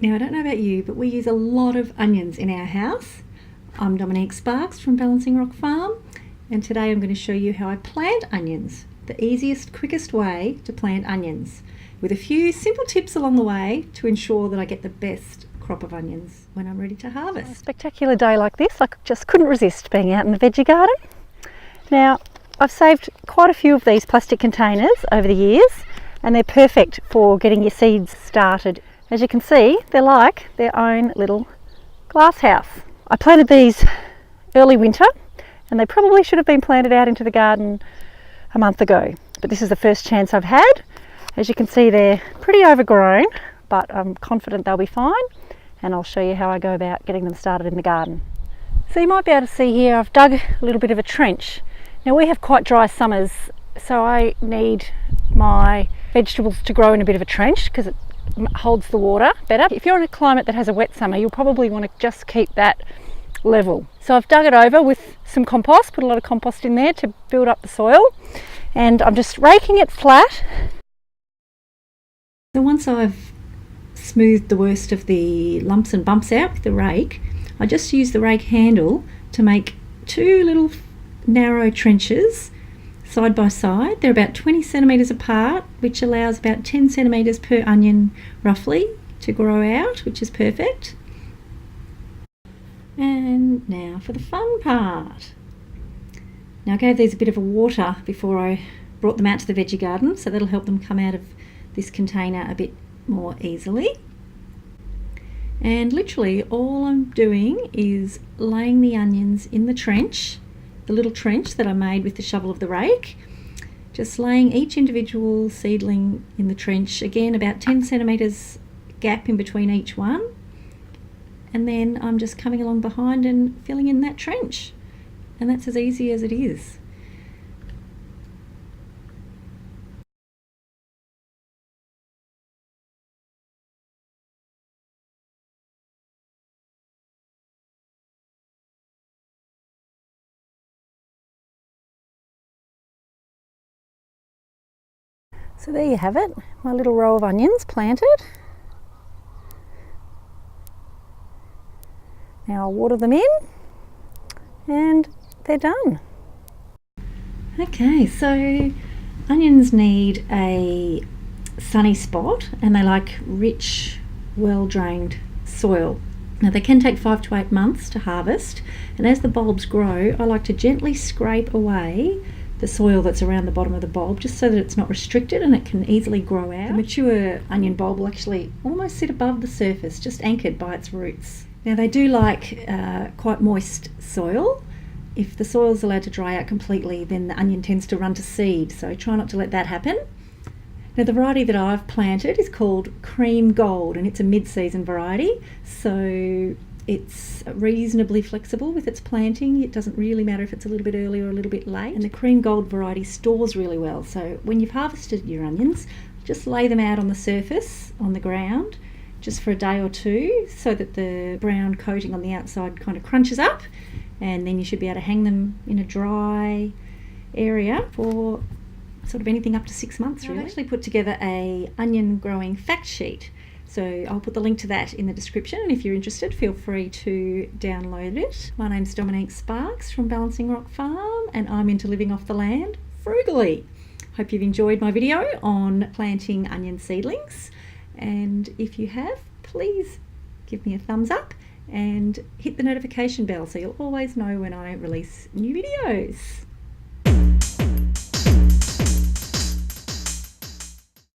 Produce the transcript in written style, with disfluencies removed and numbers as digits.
Now I don't know about you, but we use a lot of onions in our house. I'm Dominique Sparks from Balancing Rock Farm, and today I'm going to show you how I plant onions, the easiest, quickest way to plant onions, with a few simple tips along the way to ensure that I get the best crop of onions when I'm ready to harvest. On a spectacular day like this, I just couldn't resist being out in the veggie garden. Now, I've saved quite a few of these plastic containers over the years, and they're perfect for getting your seeds started. As you can see, they're like their own little glass house. I planted these early winter, and they probably should have been planted out into the garden a month ago, but this is the first chance I've had. As you can see, they're pretty overgrown, but I'm confident they'll be fine, and I'll show you how I go about getting them started in the garden. So you might be able to see here I've dug a little bit of a trench. Now we have quite dry summers, so I need my vegetables to grow in a bit of a trench because it holds the water better. If you're in a climate that has a wet summer, you'll probably want to just keep that level. So I've dug it over with some compost, put a lot of compost in there to build up the soil, and I'm just raking it flat. So once I've smoothed the worst of the lumps and bumps out with the rake, I just use the rake handle to make two little narrow trenches side by side. They're about 20 centimetres apart, which allows about 10 centimetres per onion roughly to grow out, which is perfect. And now for the fun part. Now I gave these a bit of a water before I brought them out to the veggie garden, so that'll help them come out of this container a bit more easily. And literally all I'm doing is laying the onions in the trench, the little trench that I made with the shovel of the rake, just laying each individual seedling in the trench, again about 10 centimetres gap in between each one, and then I'm just coming along behind and filling in that trench, and that's as easy as it is. So there you have it, my little row of onions planted. Now I'll water them in and they're done. Okay, so onions need a sunny spot and they like rich, well-drained soil. Now they can take 5 to 8 months to harvest, and as the bulbs grow I like to gently scrape away the soil that's around the bottom of the bulb, just so that it's not restricted and it can easily grow out. The mature onion bulb will actually almost sit above the surface, just anchored by its roots. Now they do like quite moist soil. If the soil is allowed to dry out completely, then the onion tends to run to seed, so try not to let that happen. Now the variety that I've planted is called Cream Gold, and it's a mid-season variety, so it's reasonably flexible with its planting. It doesn't really matter if it's a little bit early or a little bit late. And the Cream Gold variety stores really well, so when you've harvested your onions, just lay them out on the surface, on the ground, just for a day or two, so that the brown coating on the outside kind of crunches up, and then you should be able to hang them in a dry area for sort of anything up to 6 months really. I've actually put together a onion growing fact sheet, so I'll put the link to that in the description, and if you're interested, feel free to download it. My name's Dominique Sparks from Balancing Rock Farm, and I'm into living off the land frugally. Hope you've enjoyed my video on planting onion seedlings, and if you have, please give me a thumbs up and hit the notification bell so you'll always know when I release new videos.